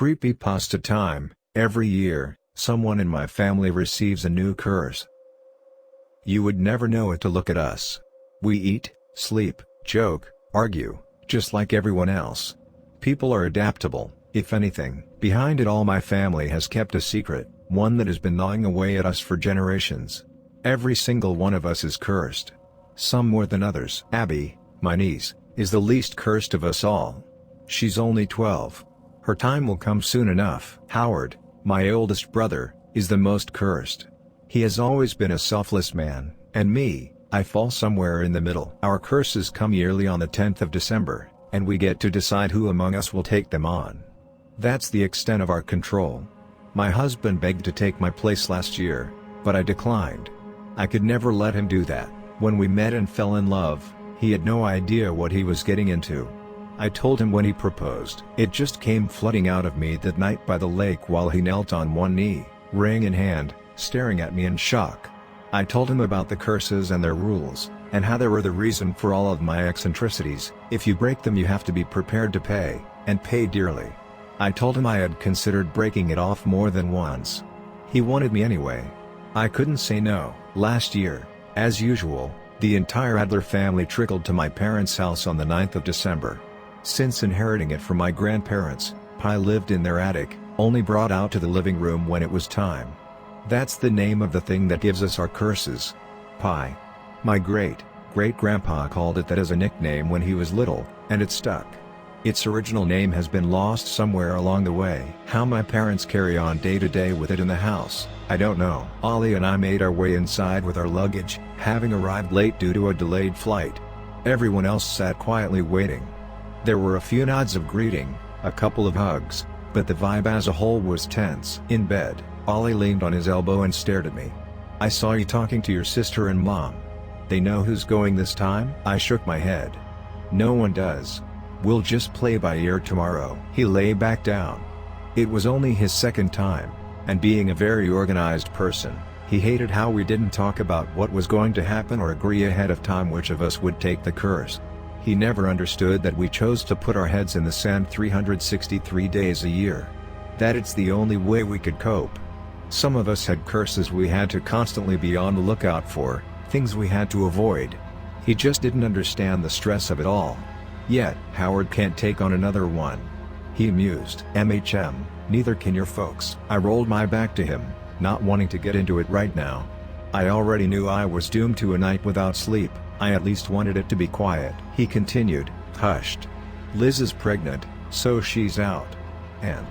Creepypasta time. Every year, someone in my family receives a new curse. You would never know it to look at us. We eat, sleep, joke, argue, just like everyone else. People are adaptable, if anything. Behind it all, my family has kept a secret, one that has been gnawing away at us for generations. Every single one of us is cursed. Some more than others. Abby, my niece, is the least cursed of us all. She's only 12. Her time will come soon enough. Howard, my oldest brother, is the most cursed. He has always been a selfless man, and me, I fall somewhere in the middle. Our curses come yearly on the 10th of December, and we get to decide who among us will take them on. That's the extent of our control. My husband begged to take my place last year, but I declined. I could never let him do that. When we met and fell in love, he had no idea what he was getting into. I told him when he proposed. It just came flooding out of me that night by the lake while he knelt on one knee, ring in hand, staring at me in shock. I told him about the curses and their rules, and how they were the reason for all of my eccentricities. If you break them, you have to be prepared to pay, and pay dearly. I told him I had considered breaking it off more than once. He wanted me anyway. I couldn't say no. Last year, as usual, the entire Adler family trickled to my parents' house on the 9th of December. Since inheriting it from my grandparents, Pi lived in their attic, only brought out to the living room when it was time. That's the name of the thing that gives us our curses. Pi. My great-great-grandpa called it that as a nickname when he was little, and it stuck. Its original name has been lost somewhere along the way. How my parents carry on day to day with it in the house, I don't know. Ollie and I made our way inside with our luggage, having arrived late due to a delayed flight. Everyone else sat quietly waiting. There were a few nods of greeting, a couple of hugs, but the vibe as a whole was tense. In bed, Ollie leaned on his elbow and stared at me. "I saw you talking to your sister and mom. They know who's going this time?" I shook my head. "No one does. We'll just play by ear tomorrow." He lay back down. It was only his second time, and being a very organized person, he hated how we didn't talk about what was going to happen or agree ahead of time which of us would take the curse. He never understood that we chose to put our heads in the sand 363 days a year. That it's the only way we could cope. Some of us had curses we had to constantly be on the lookout for, things we had to avoid. He just didn't understand the stress of it all. Yet, Howard can't take on another one. He mused. Neither can your folks. I rolled my back to him, not wanting to get into it right now. I already knew I was doomed to a night without sleep. I at least wanted it to be quiet. He continued, hushed. Liz is pregnant, so she's out. And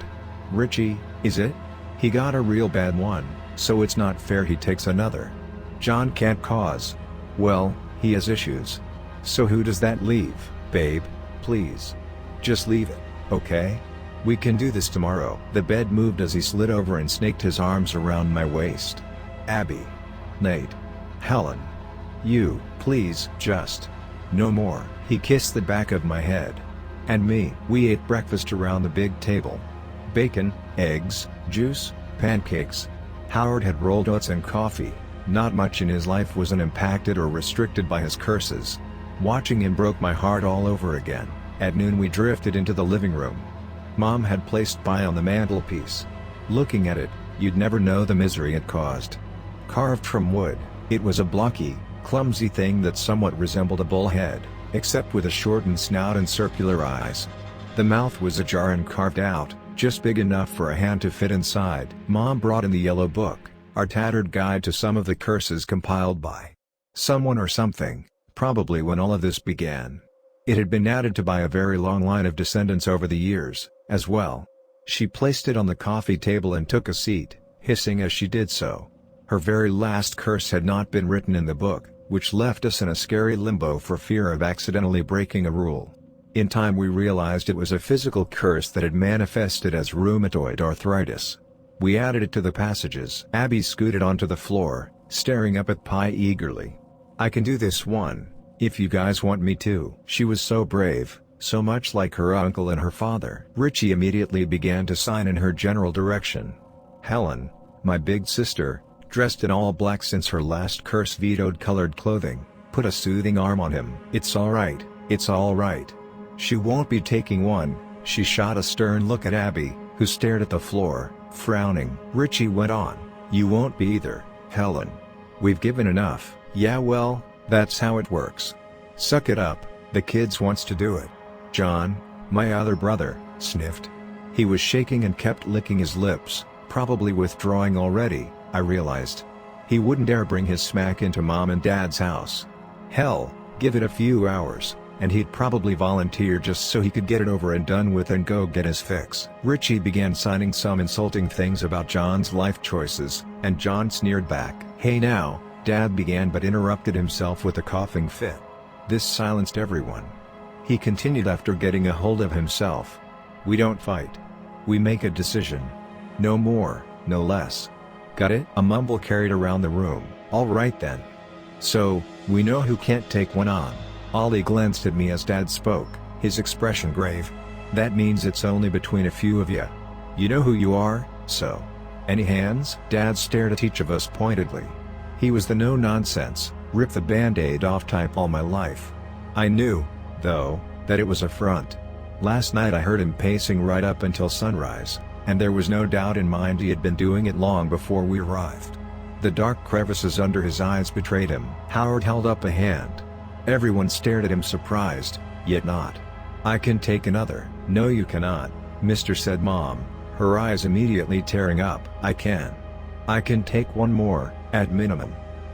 Richie, is it? He got a real bad one, so it's not fair he takes another. John can't cause. Well, he has issues. So who does that leave? Babe, please. Just leave it, okay? We can do this tomorrow. The bed moved as he slid over and snaked his arms around my waist. Abby. Nate. Helen. You, please, just. No more. He kissed the back of my head. And me. We ate breakfast around the big table. Bacon, eggs, juice, pancakes. Howard had rolled oats and coffee. Not much in his life was unimpacted or restricted by his curses. Watching him broke my heart all over again. At noon we drifted into the living room. Mom had placed pie on the mantelpiece. Looking at it, you'd never know the misery it caused. Carved from wood, it was a blocky, clumsy thing that somewhat resembled a bullhead, except with a shortened snout and circular eyes. The mouth was ajar and carved out, just big enough for a hand to fit inside. Mom brought in the yellow book, our tattered guide to some of the curses compiled by someone or something, probably when all of this began. It had been added to by a very long line of descendants over the years, as well. She placed it on the coffee table and took a seat, hissing as she did so. Her very last curse had not been written in the book, which left us in a scary limbo for fear of accidentally breaking a rule. In time we realized it was a physical curse that had manifested as rheumatoid arthritis. We added it to the passages. Abby scooted onto the floor, staring up at Pi eagerly. "I can do this one, if you guys want me to." She was so brave, so much like her uncle and her father. Richie immediately began to sign in her general direction. Helen, my big sister, dressed in all black since her last curse vetoed colored clothing, put a soothing arm on him. "It's alright, it's alright. She won't be taking one." She shot a stern look at Abby, who stared at the floor, frowning. Richie went on, "You won't be either, Helen. We've given enough." "Yeah, well, that's how it works. Suck it up, the kids wants to do it." John, my other brother, sniffed. He was shaking and kept licking his lips, probably withdrawing already, I realized. He wouldn't dare bring his smack into Mom and Dad's house. Hell, give it a few hours, and he'd probably volunteer just so he could get it over and done with and go get his fix. Richie began signing some insulting things about John's life choices, and John sneered back. "Hey now," Dad began but interrupted himself with a coughing fit. This silenced everyone. He continued after getting a hold of himself. "We don't fight. We make a decision. No more, no less. Got it?" A mumble carried around the room. "All right then. So, we know who can't take one on." Ollie glanced at me as Dad spoke, his expression grave. "That means it's only between a few of you. You know who you are, so. Any hands?" Dad stared at each of us pointedly. He was the no-nonsense, rip the band-aid off type all my life. I knew, though, that it was a front. Last night I heard him pacing right up until sunrise, and there was no doubt in mind he had been doing it long before we arrived. The dark crevices under his eyes betrayed him. Howard held up a hand. Everyone stared at him surprised, yet not. "I can take another." "No you cannot, mister," said Mom, her eyes immediately tearing up. "I can. I can take one more, at minimum.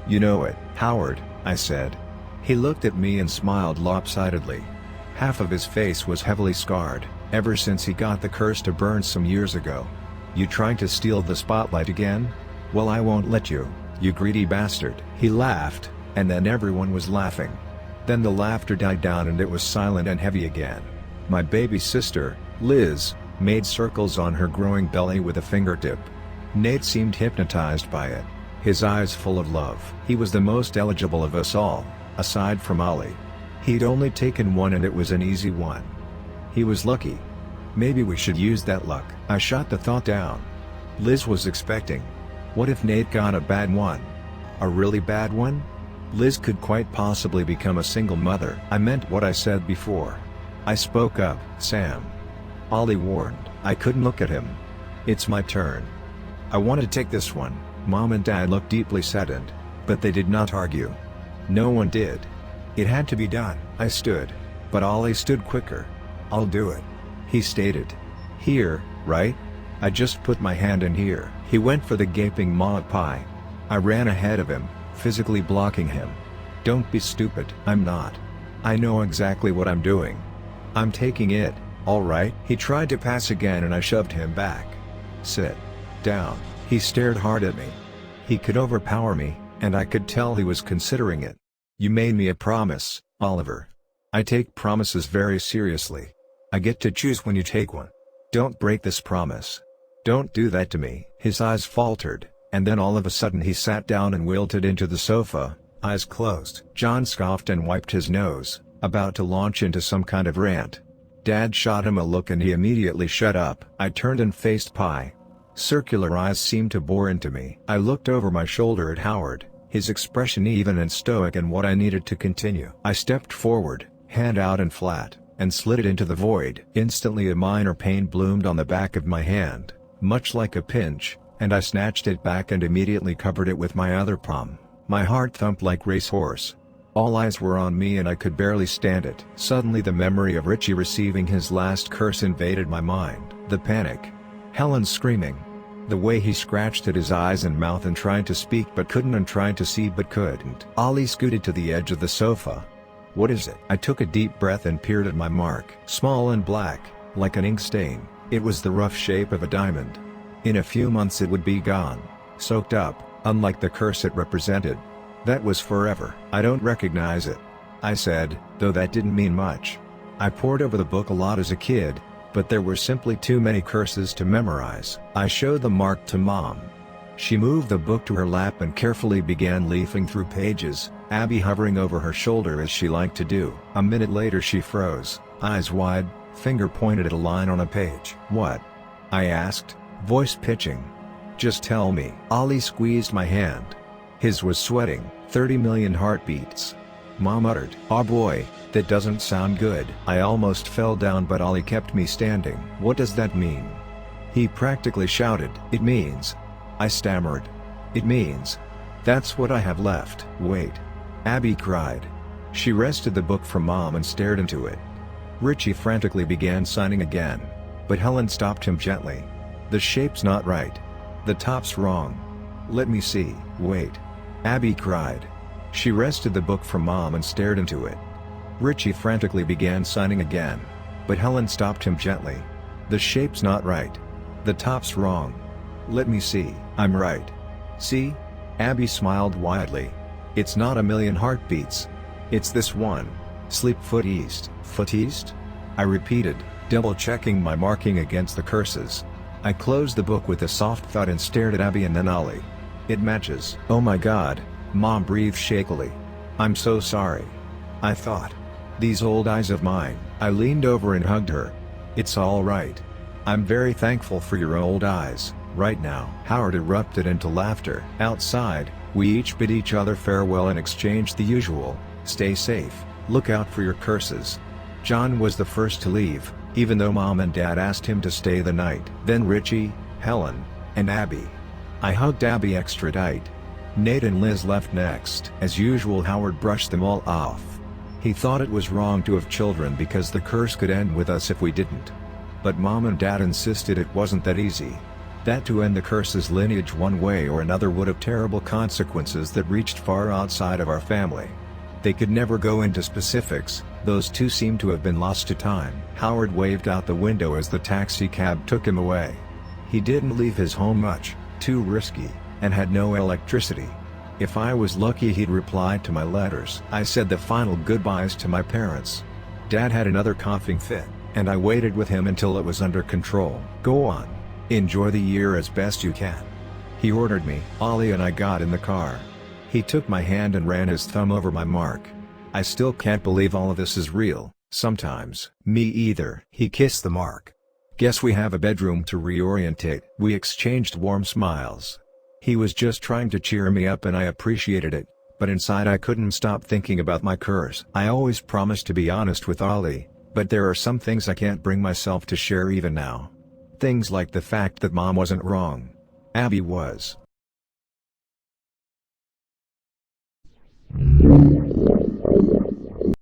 You know it." "Howard," I said. He looked at me and smiled lopsidedly. Half of his face was heavily scarred, ever since he got the curse to burn some years ago. "You trying to steal the spotlight again? Well, I won't let you, you greedy bastard." He laughed, and then everyone was laughing. Then the laughter died down and it was silent and heavy again. My baby sister, Liz, made circles on her growing belly with a fingertip. Nate seemed hypnotized by it, his eyes full of love. He was the most eligible of us all, aside from Ollie. He'd only taken one and it was an easy one. He was lucky. Maybe we should use that luck. I shot the thought down. Liz was expecting. What if Nate got a bad one? A really bad one? Liz could quite possibly become a single mother. I meant what I said before. I spoke up. "Sam." Ollie warned. I couldn't look at him. "It's my turn. I want to take this one." Mom and Dad looked deeply saddened, but they did not argue. No one did. It had to be done. I stood. But Ollie stood quicker. "I'll do it," he stated. "Here, right? I just put my hand in here." He went for the gaping maw pie. I ran ahead of him, physically blocking him. "Don't be stupid." "I'm not. I know exactly what I'm doing. I'm taking it, all right?" He tried to pass again and I shoved him back. "Sit down." He stared hard at me. He could overpower me, and I could tell he was considering it. "You made me a promise, Oliver. I take promises very seriously. I get to choose when you take one. Don't break this promise. Don't do that to me." His eyes faltered, and then all of a sudden he sat down and wilted into the sofa, eyes closed. John scoffed and wiped his nose, about to launch into some kind of rant. Dad shot him a look and he immediately shut up. I turned and faced Pi. Circular eyes seemed to bore into me. I looked over my shoulder at Howard, his expression even and stoic, and what I needed to continue. I stepped forward, hand out and flat, and slid it into the void. Instantly a minor pain bloomed on the back of my hand, much like a pinch, and I snatched it back and immediately covered it with my other palm. My heart thumped like racehorse. All eyes were on me and I could barely stand it. Suddenly the memory of Richie receiving his last curse invaded my mind. The panic. Helen screaming. The way he scratched at his eyes and mouth and tried to speak but couldn't and tried to see but couldn't. Ollie scooted to the edge of the sofa. "What is it?" I took a deep breath and peered at my mark. Small and black, like an ink stain, it was the rough shape of a diamond. In a few months it would be gone, soaked up, unlike the curse it represented. That was forever. "I don't recognize it," I said, though that didn't mean much. I pored over the book a lot as a kid, but there were simply too many curses to memorize. I showed the mark to Mom. She moved the book to her lap and carefully began leafing through pages, Abby hovering over her shoulder as she liked to do. A minute later she froze, eyes wide, finger pointed at a line on a page. "What?" I asked, voice pitching. "Just tell me." Ollie squeezed my hand. His was sweating. 30 million heartbeats. Mom uttered, "Oh boy, that doesn't sound good." I almost fell down but Ollie kept me standing. "What does that mean?" He practically shouted, "It means..." I stammered. "It means... that's what I have left." "Wait." Abby cried. She wrested the book from Mom and stared into it. Richie frantically began signing again. But Helen stopped him gently. "The shape's not right. The top's wrong. Let me see." "Wait." Abby cried. She wrested the book from Mom and stared into it. Richie frantically began signing again. But Helen stopped him gently. "The shape's not right. The top's wrong. Let me see." "I'm right. See?" Abby smiled widely. "It's not a million heartbeats. It's this one. Sleep foot east." "Foot east?" I repeated, double-checking my marking against the curses. I closed the book with a soft thud and stared at Abby and then Ollie. "It matches." "Oh my God," Mom breathed shakily. "I'm so sorry. I thought. These old eyes of mine." I leaned over and hugged her. "It's all right. I'm very thankful for your old eyes, right now." Howard erupted into laughter. Outside, we each bid each other farewell and exchanged the usual, "Stay safe, look out for your curses." John was the first to leave, even though Mom and Dad asked him to stay the night. Then Richie, Helen, and Abby. I hugged Abby extra tight. Nate and Liz left next. As usual, Howard brushed them all off. He thought it was wrong to have children because the curse could end with us if we didn't. But Mom and Dad insisted it wasn't that easy. That to end the curse's lineage one way or another would have terrible consequences that reached far outside of our family. They could never go into specifics, those two seemed to have been lost to time. Howard waved out the window as the taxi cab took him away. He didn't leave his home much, too risky, and had no electricity. If I was lucky he'd reply to my letters. I said the final goodbyes to my parents. Dad had another coughing fit, and I waited with him until it was under control. "Go on. Enjoy the year as best you can," he ordered me. Ollie and I got in the car. He took my hand and ran his thumb over my mark. "I still can't believe all of this is real, sometimes." "Me either." He kissed the mark. "Guess we have a bedroom to reorientate." We exchanged warm smiles. He was just trying to cheer me up and I appreciated it, but inside I couldn't stop thinking about my curse. I always promised to be honest with Ollie, but there are some things I can't bring myself to share even now. Things like the fact that Mom wasn't wrong. Abby was.